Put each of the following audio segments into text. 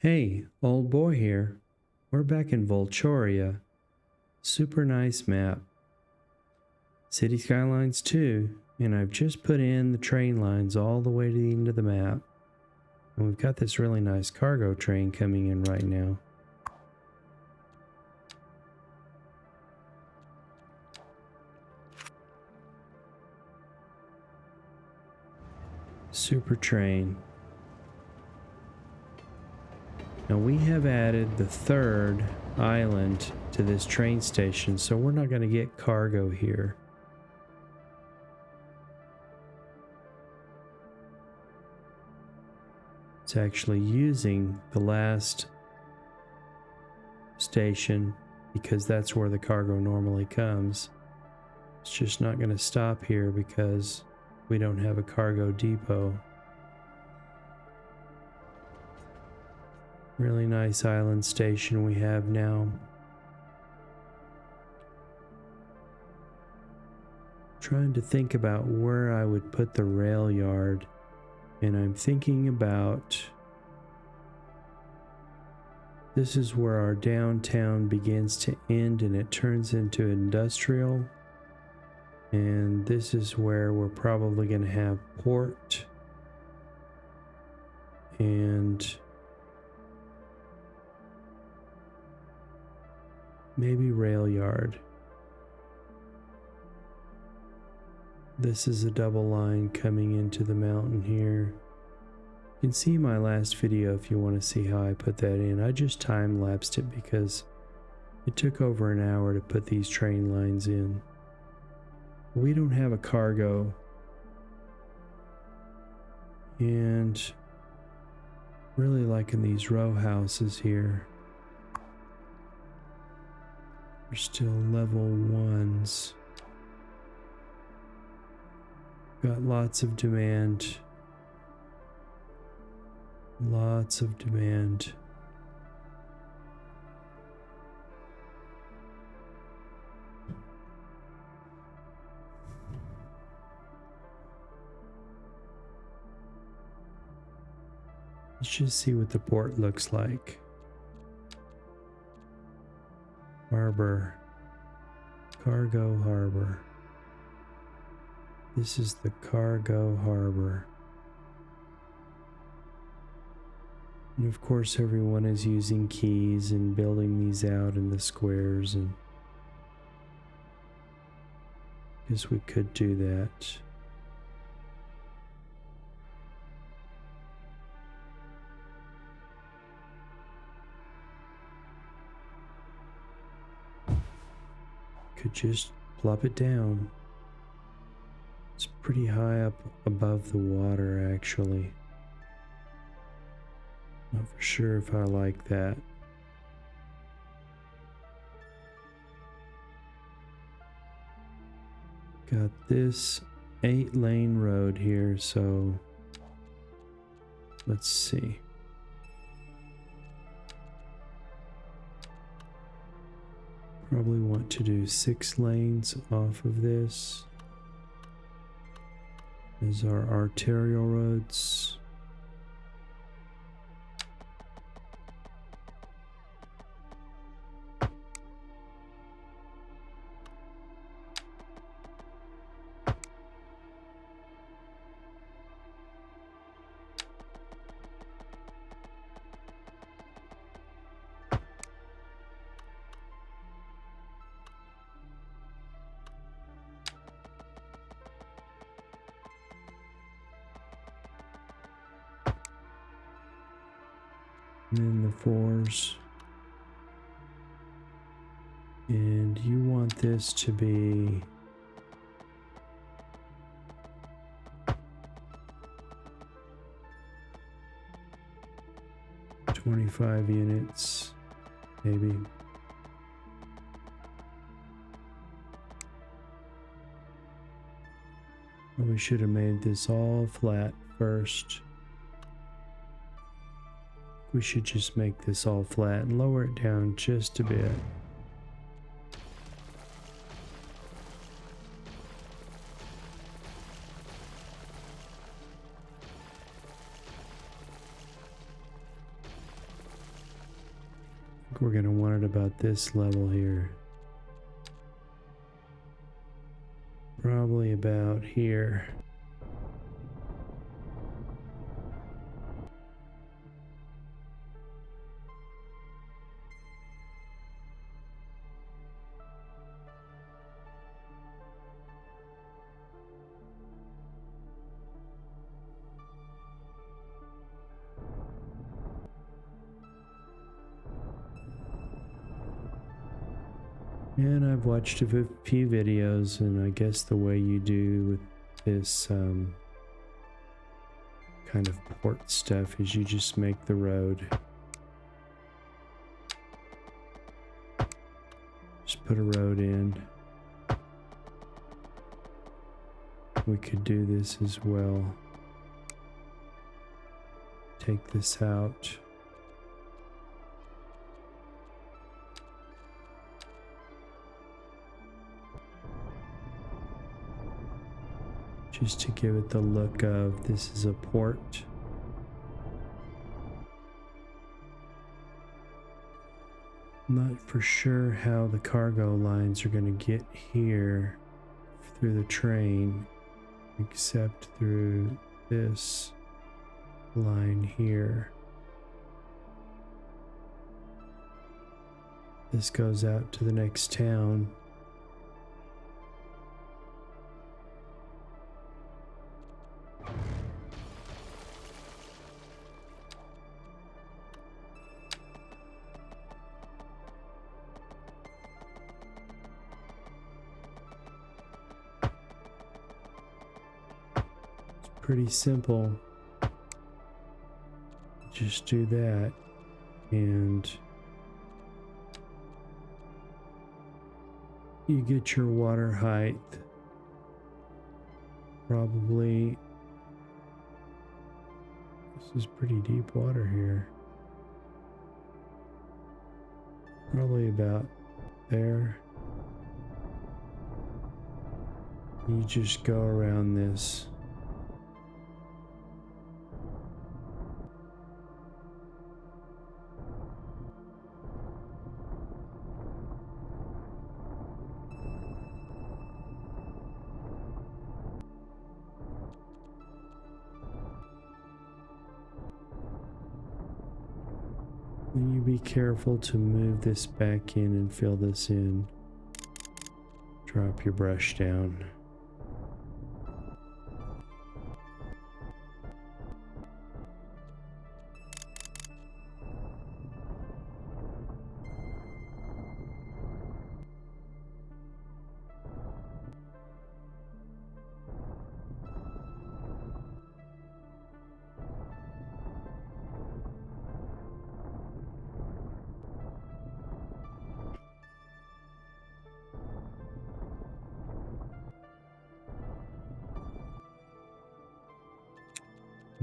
Hey, old boy here. We're back in Volchoria. Super nice map. City Skylines 2, and I've just put in the train lines all the way to the end of the map. And we've got this really nice cargo train coming in right now. Super train. Now we have added the third island to this train station, so we're not going to get cargo here. It's actually using the last station because that's where the cargo normally comes. It's just not going to stop here because we don't have a cargo depot. Really nice island station we have now. Trying to think about where I would put the rail yard, and I'm thinking about this is where our downtown begins to end and it turns into industrial, and this is where we're probably going to have port and maybe rail yard. This is a double line coming into the mountain here. You can see my last video if you want to see how I put that in. I just time-lapsed it because it took over an hour to put these train lines in. We don't have a cargo, and really liking these row houses here. We're still level 1s. Got lots of demand. Lots of demand. Let's just see what the port looks like. Harbor. Cargo harbor. This is the cargo harbor. And of course everyone is using keys and building these out in the squares, and I guess we could do that. Could just plop it down. It's pretty high up above the water, actually. Not for sure if I like that. Got this 8-lane road here, so let's see. Probably want to do 6 lanes off of this as our arterial roads. And then the 4s. And you want this to be $25 units, maybe. Probably should have made this all flat first. We should just make this all flat and lower it down just a bit. we're going to want it about this level here. Probably about here. And I've watched a few videos, and I guess the way you do with this kind of port stuff is you just make the road. Just put a road in. We could do this as well. Take this out. Just to give it the look of this is a port. Not for sure how the cargo lines are going to get here through the train, except through this line here. This goes out to the next town. Pretty simple. Just do that, and you get your water height. Probably, this is pretty deep water here. Probably about there. You just go around this. Then you be careful to move this back in and fill this in. Drop your brush down.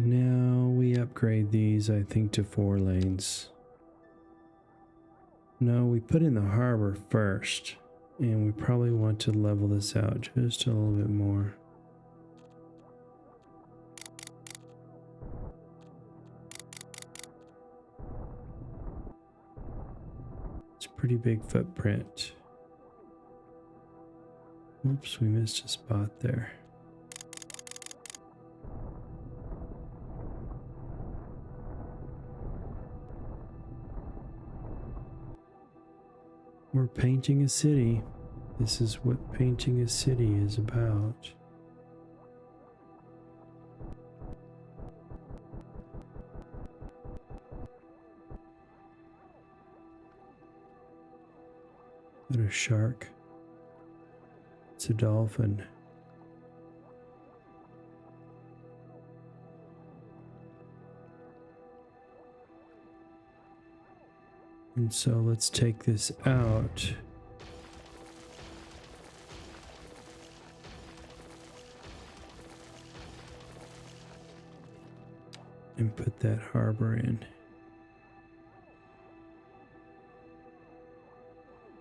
Now we upgrade these, I think, to 4 lanes. No, we put in the harbor first, and we probably want to level this out just a little bit more. It's a pretty big footprint. Oops, we missed a spot there. We're painting a city. This is what painting a city is about. Is that a shark? It's a dolphin. And so let's take this out. And put that harbor in.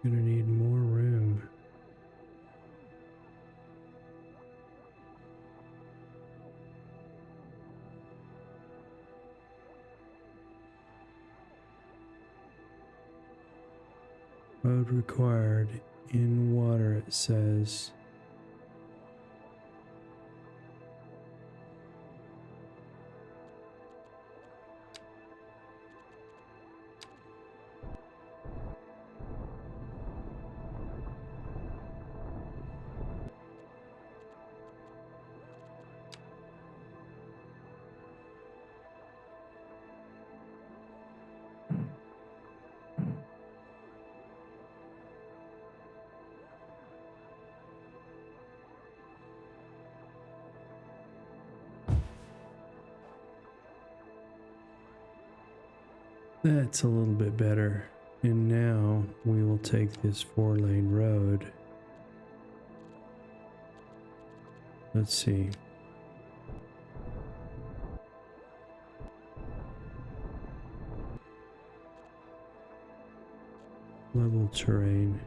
Gonna need more room. Road required. In water, it says. That's a little bit better. And now we will take this 4-lane road. Let's see. Level terrain.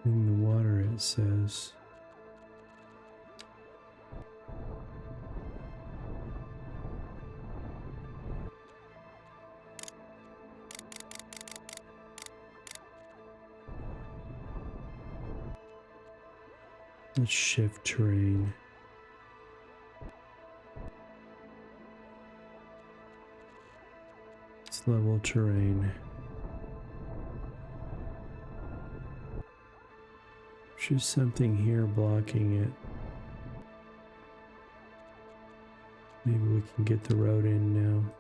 In the water, it says. Let's shift terrain. Let's level terrain. There's something here blocking it. Maybe we can get the road in now.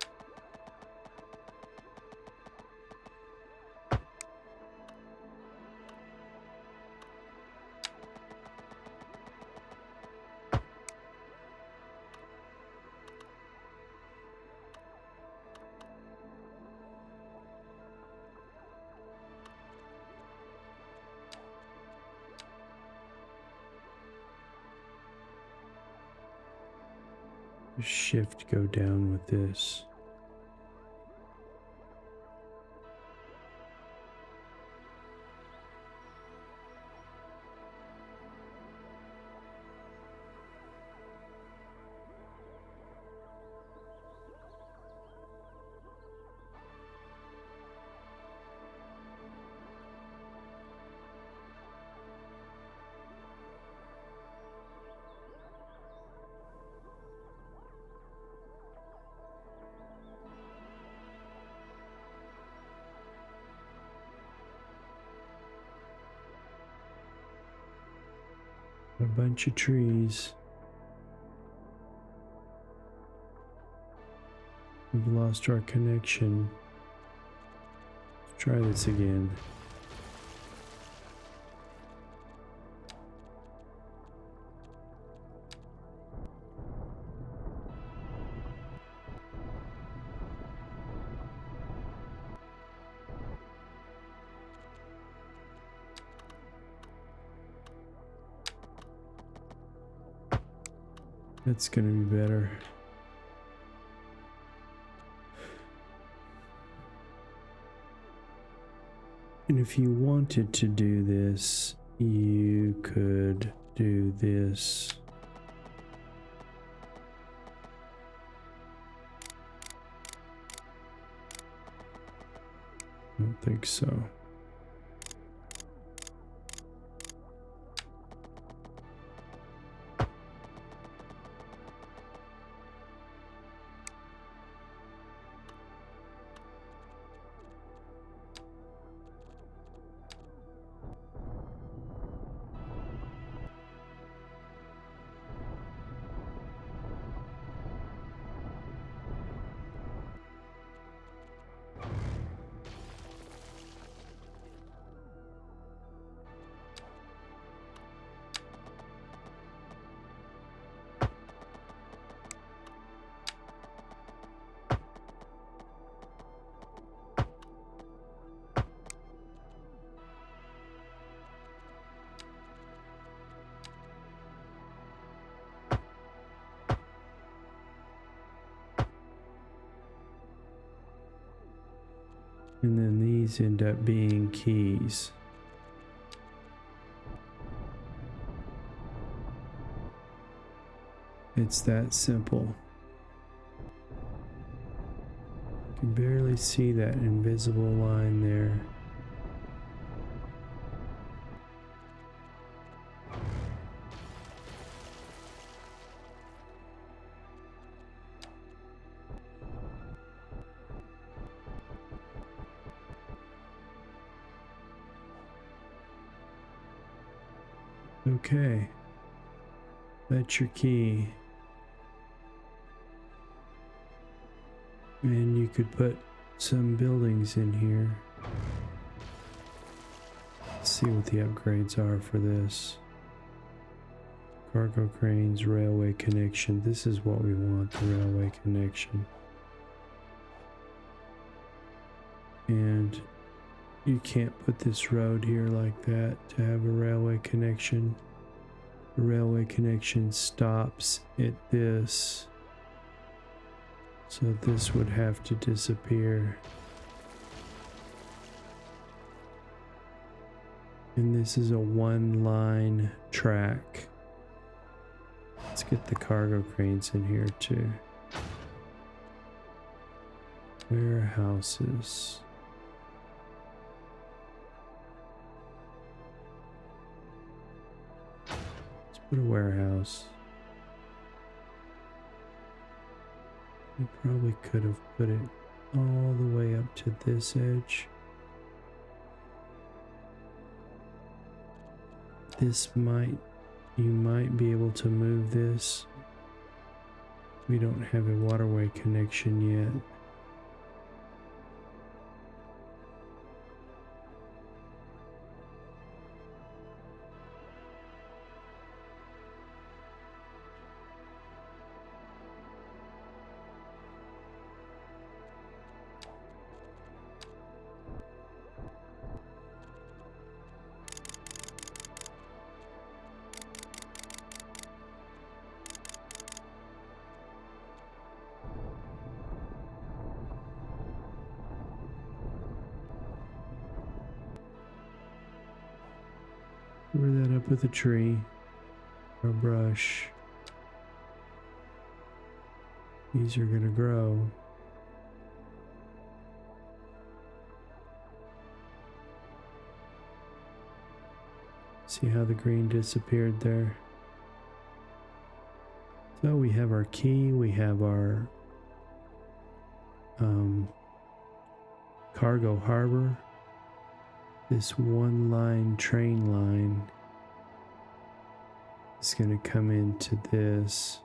Shift go down with this. A bunch of trees. We've lost our connection. Let's try this again. That's gonna be better. And if you wanted to do this, you could do this. I don't think so. And then these end up being keys. It's that simple. You can barely see that invisible line there. Okay, that's your key. And you could put some buildings in here. Let's see what the upgrades are for this. Cargo cranes, railway connection. This is what we want, the railway connection. And you can't put this road here like that to have a railway connection. The railway connection stops at this. So this would have to disappear. And this is a one-line track. Let's get the cargo cranes in here too. Warehouses. Let's put a warehouse. We probably could have put it all the way up to this edge. You might be able to move this. We don't have a waterway connection yet. Cover that up with a tree or a brush. These are going to grow. See how the green disappeared there? So we have our key, we have our cargo harbor. This one line train line is going to come into this.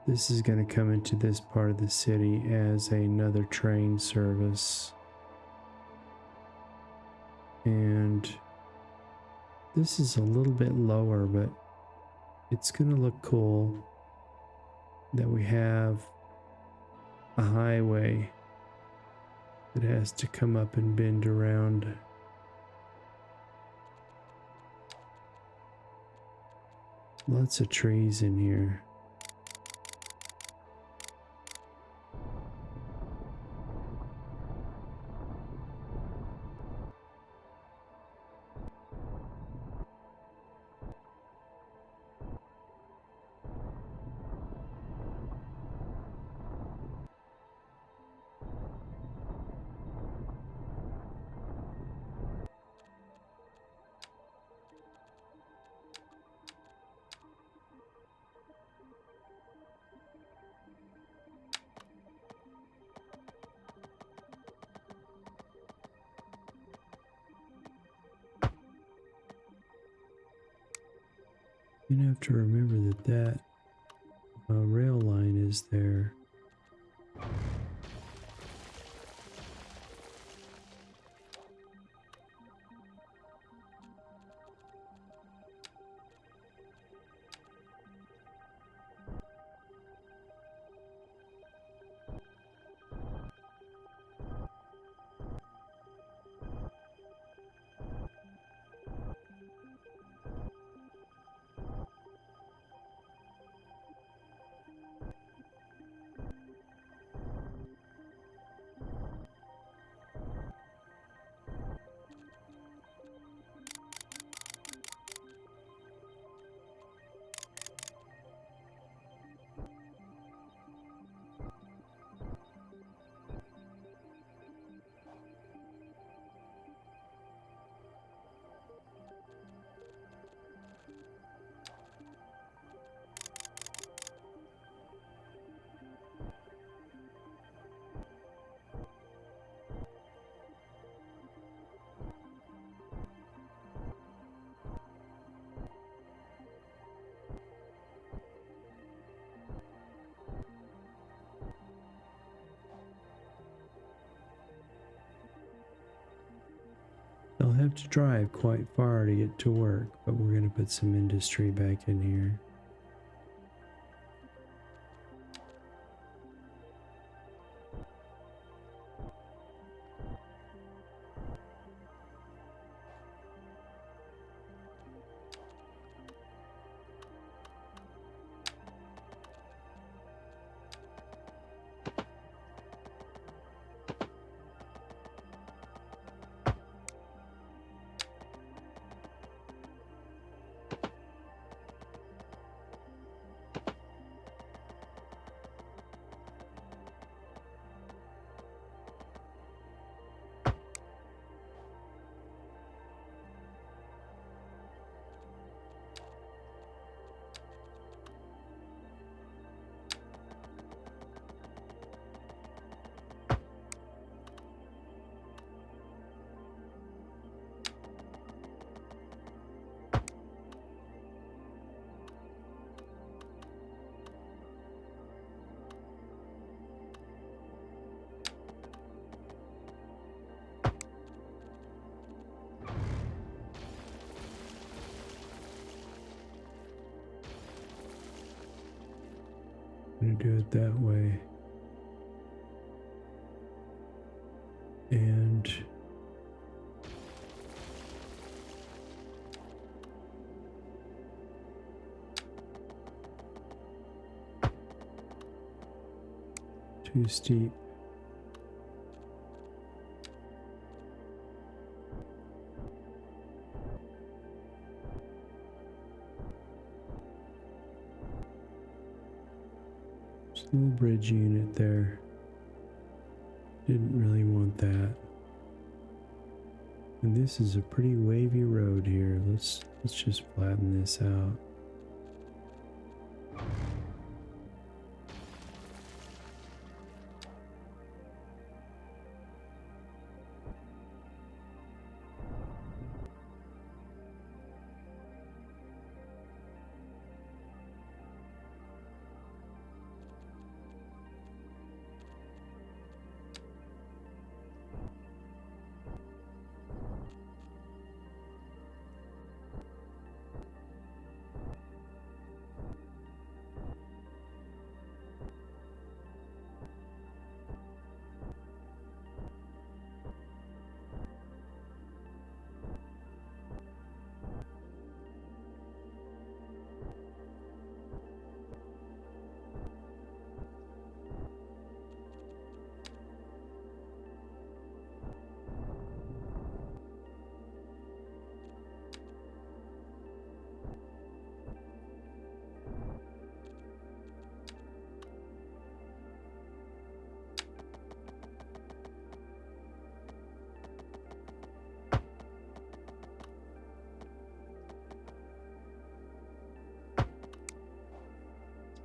This is going to come into this part of the city as another train service. And this is a little bit lower, but it's going to look cool that we have a highway that has to come up and bend around. Lots of trees in here. You have to remember that rail line is there. They'll have to drive quite far to get to work, but we're going to put some industry back in here. I'm gonna do it that way. And too steep. Little bridge unit there. Didn't really want that. And this is a pretty wavy road here. Let's just flatten this out.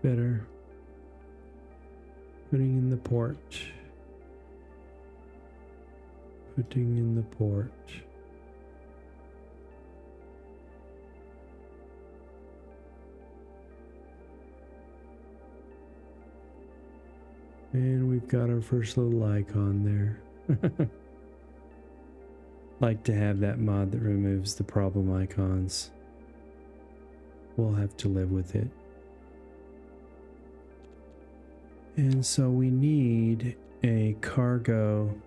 Better. Putting in the port. Putting in the port. And we've got our first little icon there. Like to have that mod that removes the problem icons. We'll have to live with it. And so we need a cargo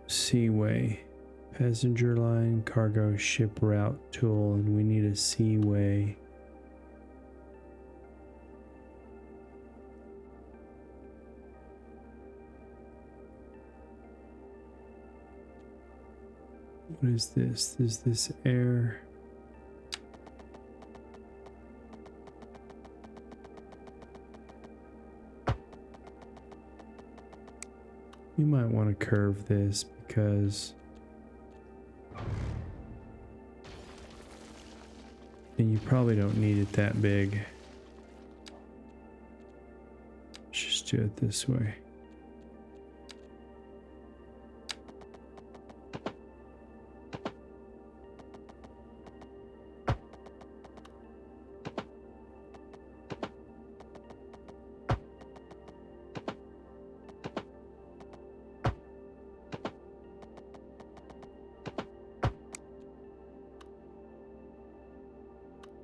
seaway, passenger line, cargo ship route tool, and we need a seaway. What is this? Is this air? You might want to curve this because, and you probably don't need it that big. Just do it this way.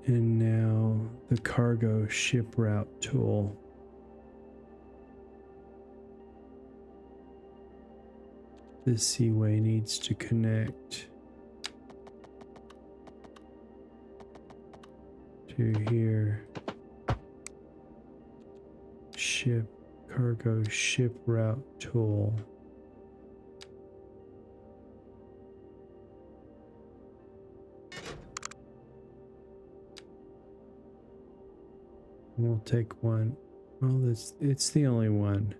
And now the cargo ship route tool. This seaway needs to connect to here. Ship, cargo ship route tool. We'll take one. Well, it's the only one.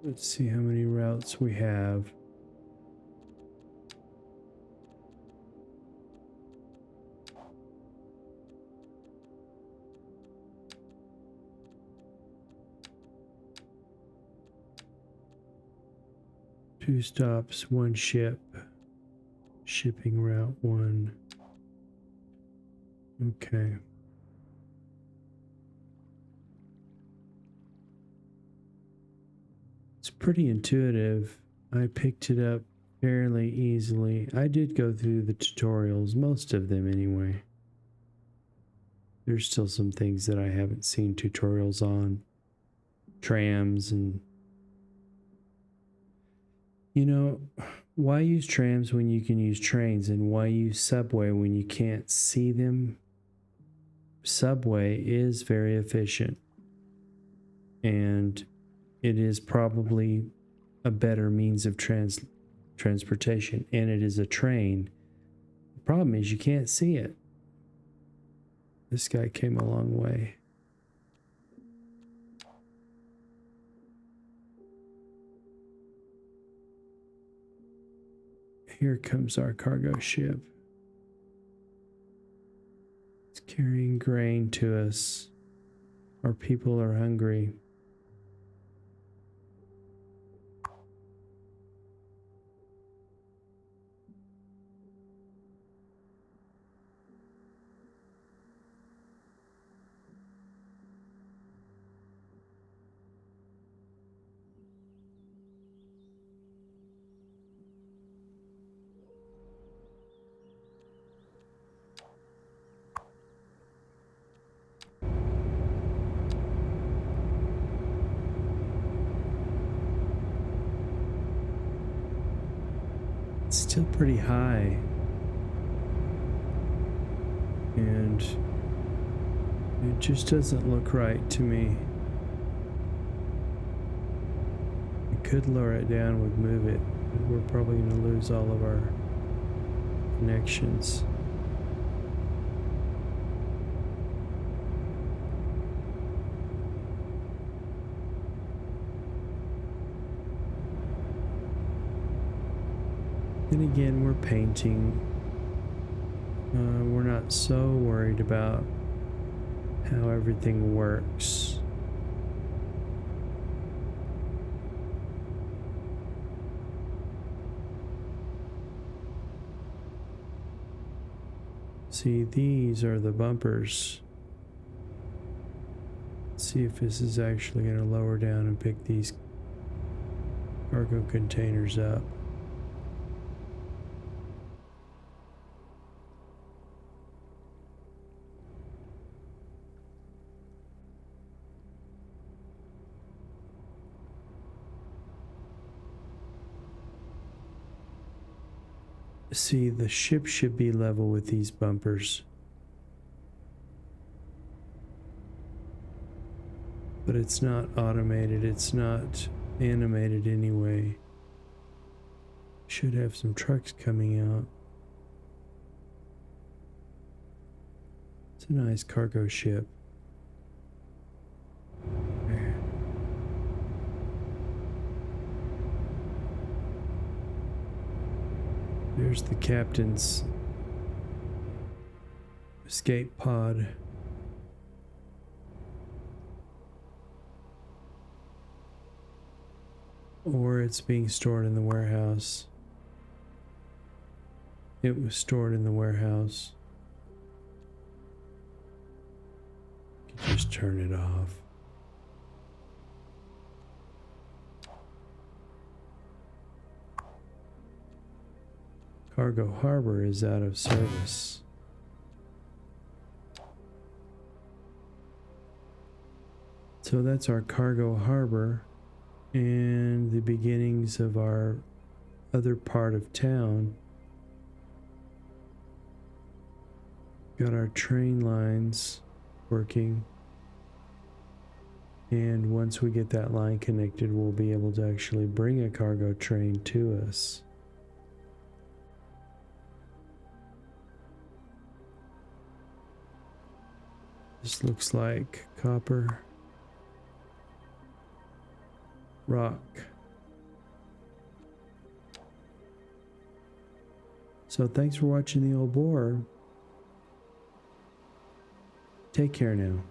Let's see how many routes we have. Two stops, one ship. Shipping route 1. Okay. It's pretty intuitive. I picked it up fairly easily. I did go through the tutorials, most of them anyway. There's still some things that I haven't seen tutorials on. Trams and... You know, why use trams when you can use trains, and why use subway when you can't see them? Subway is very efficient, and it is probably a better means of transportation, and it is a train. The problem is you can't see it. This guy came a long way. Here comes our cargo ship. It's carrying grain to us. Our people are hungry. It's still pretty high, and it just doesn't look right to me. I could lower it down with move it, but we're probably going to lose all of our connections. Then again, we're painting. We're not so worried about how everything works. See, these are the bumpers. Let's see if this is actually going to lower down and pick these cargo containers up. See, the ship should be level with these bumpers, but it's not automated, it's not animated anyway. Should have some trucks coming out. It's a nice cargo ship. There's the captain's escape pod. Or it's being stored in the warehouse. It was stored in the warehouse. You can just turn it off. Cargo harbor is out of service. So that's our cargo harbor and the beginnings of our other part of town. Got our train lines working. And once we get that line connected, we'll be able to actually bring a cargo train to us. This looks like copper, rock. So thanks for watching the old boar. Take care now.